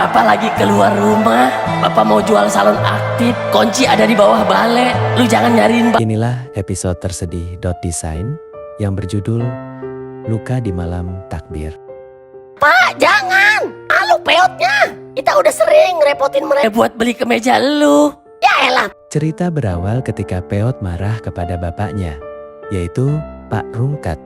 Bapak lagi keluar rumah. Bapak mau jual salon aktif. Kunci ada di bawah bale. Lu jangan nyariin. Inilah episode tersedih .design yang berjudul Luka di Malam Takbir. Pak, jangan. Lu peotnya. Kita udah sering ngerepotin mereka buat beli kemeja lu. Ya elah. Cerita berawal ketika Peot marah kepada bapaknya, yaitu Pak Rungkat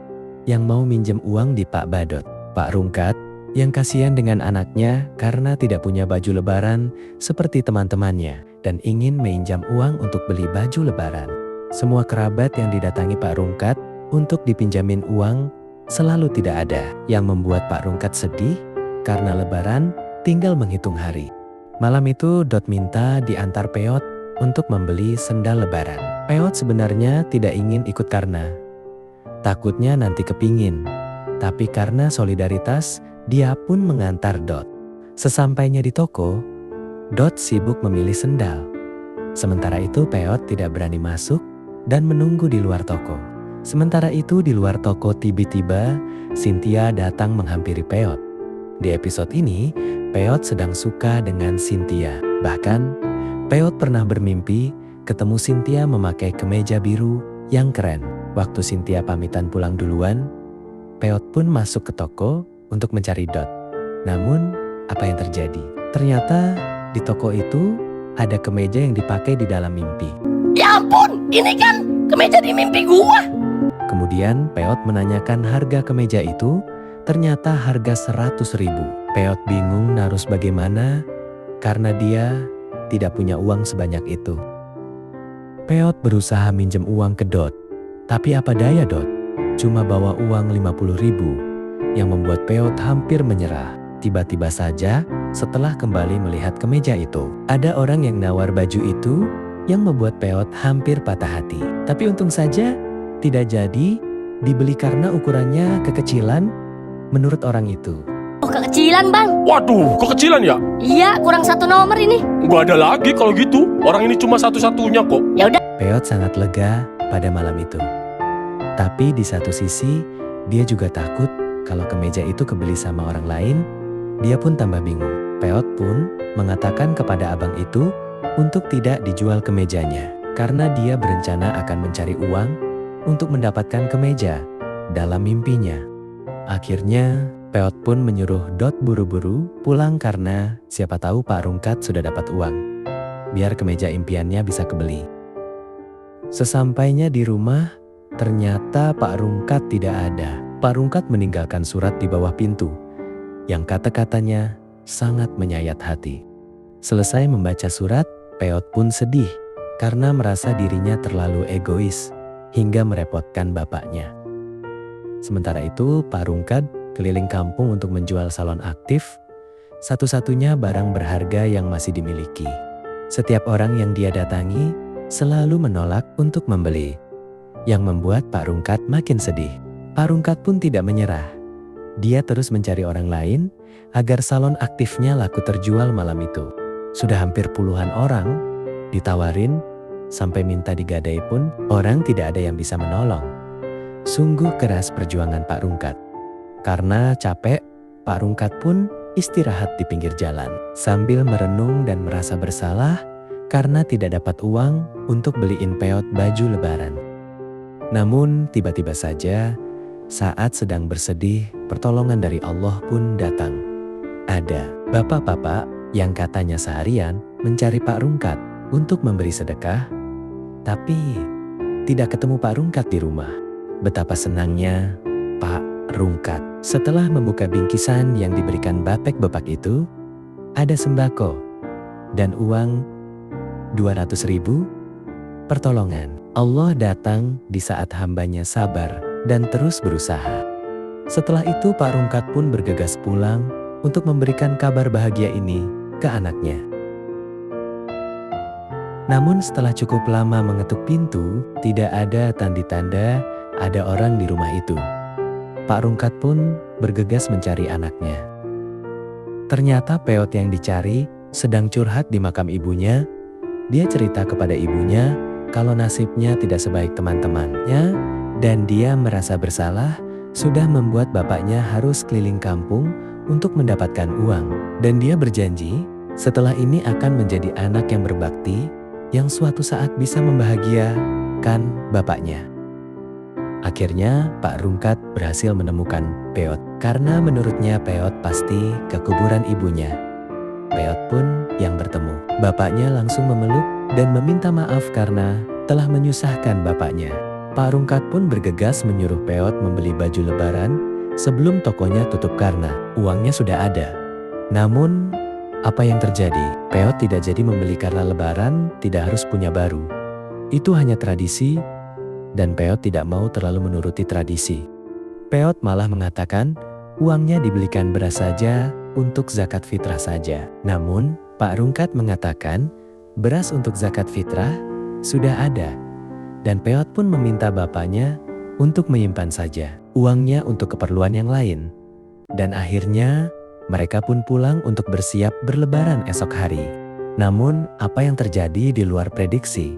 yang mau minjem uang di Pak Badot. Pak Rungkat yang kasihan dengan anaknya karena tidak punya baju lebaran seperti teman-temannya dan ingin meminjam uang untuk beli baju lebaran. Semua kerabat yang didatangi Pak Rungkat untuk dipinjamin uang selalu tidak ada, yang membuat Pak Rungkat sedih karena lebaran tinggal menghitung hari. Malam itu Dot minta diantar Peot untuk membeli sendal lebaran. Peot sebenarnya tidak ingin ikut karena takutnya nanti kepingin, tapi karena solidaritas dia pun mengantar Dot. Sesampainya di toko, Dot sibuk memilih sendal. Sementara itu Peot tidak berani masuk dan menunggu di luar toko. Sementara itu di luar toko tiba-tiba Cynthia datang menghampiri Peot. Di episode ini, Peot sedang suka dengan Cynthia. Bahkan, Peot pernah bermimpi ketemu Cynthia memakai kemeja biru yang keren. Waktu Cynthia pamitan pulang duluan, Peot pun masuk ke toko untuk mencari Dot. Namun, apa yang terjadi? Ternyata di toko itu ada kemeja yang dipakai di dalam mimpi. Ya ampun, ini kan kemeja di mimpi gua. Kemudian Peot menanyakan harga kemeja itu, ternyata harga 100.000. Peot bingung harus bagaimana karena dia tidak punya uang sebanyak itu. Peot berusaha minjem uang ke Dot, tapi apa daya Dot cuma bawa uang 50.000 yang membuat Peot hampir menyerah. Tiba-tiba saja setelah kembali melihat kemeja itu, ada orang yang nawar baju itu yang membuat Peot hampir patah hati. Tapi untung saja tidak jadi dibeli karena ukurannya kekecilan menurut orang itu. Oh, kekecilan bang. Waduh, kekecilan ya? Iya, kurang 1 nomor ini. Nggak ada lagi kalau gitu. Orang ini cuma satu-satunya kok. Ya udah. Peot sangat lega pada malam itu. Tapi di satu sisi, dia juga takut kalau kemeja itu kebeli sama orang lain. Dia pun tambah bingung. Peot pun mengatakan kepada abang itu untuk tidak dijual kemejanya, karena dia berencana akan mencari uang untuk mendapatkan kemeja dalam mimpinya. Akhirnya, Peot pun menyuruh Dot buru-buru pulang karena siapa tahu Pak Rungkat sudah dapat uang, biar kemeja impiannya bisa kebeli. Sesampainya di rumah, ternyata Pak Rungkat tidak ada. Pak Rungkat meninggalkan surat di bawah pintu, yang kata-katanya sangat menyayat hati. Selesai membaca surat, Peot pun sedih karena merasa dirinya terlalu egois hingga merepotkan bapaknya. Sementara itu, Pak Rungkat keliling kampung untuk menjual salon aktif, satu-satunya barang berharga yang masih dimiliki. Setiap orang yang dia datangi selalu menolak untuk membeli, yang membuat Pak Rungkat makin sedih. Pak Rungkat pun tidak menyerah. Dia terus mencari orang lain agar salon aktifnya laku terjual malam itu. Sudah hampir puluhan orang ditawarin, sampai minta digadai pun orang tidak ada yang bisa menolong. Sungguh keras perjuangan Pak Rungkat. Karena capek, Pak Rungkat pun istirahat di pinggir jalan sambil merenung dan merasa bersalah karena tidak dapat uang untuk beliin Peot baju lebaran. Namun tiba-tiba saja saat sedang bersedih, pertolongan dari Allah pun datang. Ada bapak-bapak yang katanya seharian mencari Pak Rungkat untuk memberi sedekah, tapi tidak ketemu Pak Rungkat di rumah. Betapa senangnya Pak Rungkat. Setelah membuka bingkisan yang diberikan bapek-bapak itu, ada sembako dan uang 200.000 pertolongan. Allah datang di saat hambanya sabar dan terus berusaha. Setelah itu Pak Rungkat pun bergegas pulang untuk memberikan kabar bahagia ini ke anaknya. Namun setelah cukup lama mengetuk pintu, tidak ada tanda-tanda ada orang di rumah itu. Pak Rungkat pun bergegas mencari anaknya. Ternyata Peot yang dicari sedang curhat di makam ibunya. Dia cerita kepada ibunya kalau nasibnya tidak sebaik teman-temannya dan dia merasa bersalah sudah membuat bapaknya harus keliling kampung untuk mendapatkan uang. Dan dia berjanji setelah ini akan menjadi anak yang berbakti yang suatu saat bisa membahagiakan bapaknya. Akhirnya Pak Rungkat berhasil menemukan Peot karena menurutnya Peot pasti ke kuburan ibunya. Peot pun yang bertemu. Bapaknya langsung memeluk dan meminta maaf karena telah menyusahkan bapaknya. Pak Rungkat pun bergegas menyuruh Peot membeli baju lebaran sebelum tokonya tutup karena uangnya sudah ada. Namun, apa yang terjadi? Peot tidak jadi membeli karena lebaran tidak harus punya baru. Itu hanya tradisi dan Peot tidak mau terlalu menuruti tradisi. Peot malah mengatakan uangnya dibelikan beras saja untuk zakat fitrah saja. Namun, Pak Rungkat mengatakan beras untuk zakat fitrah sudah ada. Dan Peot pun meminta bapaknya untuk menyimpan saja uangnya untuk keperluan yang lain. Dan akhirnya mereka pun pulang untuk bersiap berlebaran esok hari. Namun apa yang terjadi di luar prediksi?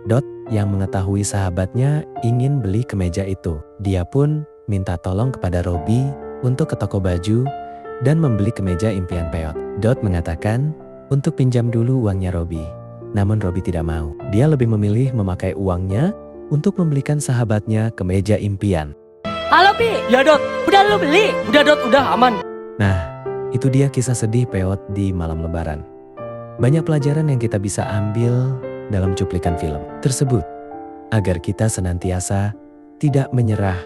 Dot yang mengetahui sahabatnya ingin beli kemeja itu. Dia pun minta tolong kepada Robi untuk ke toko baju dan membeli kemeja impian Peot. Dot mengatakan untuk pinjam dulu uangnya Robi. Namun Robi tidak mau. Dia lebih memilih memakai uangnya untuk membelikan sahabatnya kemeja impian. Halo Pi, Ya Dot, udah lu beli? udah Dot, udah aman. Nah, itu dia kisah sedih Peot di malam lebaran. Banyak pelajaran yang kita bisa ambil dalam cuplikan film tersebut. Agar kita senantiasa tidak menyerah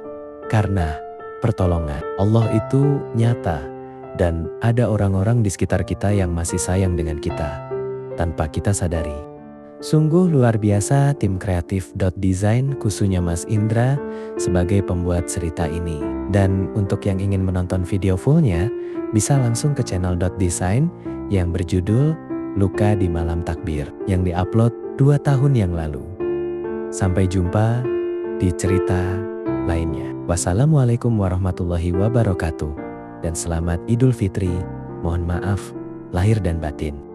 karena pertolongan. Allah itu nyata dan ada orang-orang di sekitar kita yang masih sayang dengan kita tanpa kita sadari. Sungguh luar biasa tim kreatif .design khususnya Mas Indra sebagai pembuat cerita ini. Dan untuk yang ingin menonton video fullnya bisa langsung ke channel .design yang berjudul Luka di Malam Takbir yang diupload 2 tahun yang lalu. Sampai jumpa di cerita lainnya. Wassalamualaikum warahmatullahi wabarakatuh dan selamat Idul Fitri. Mohon maaf lahir dan batin.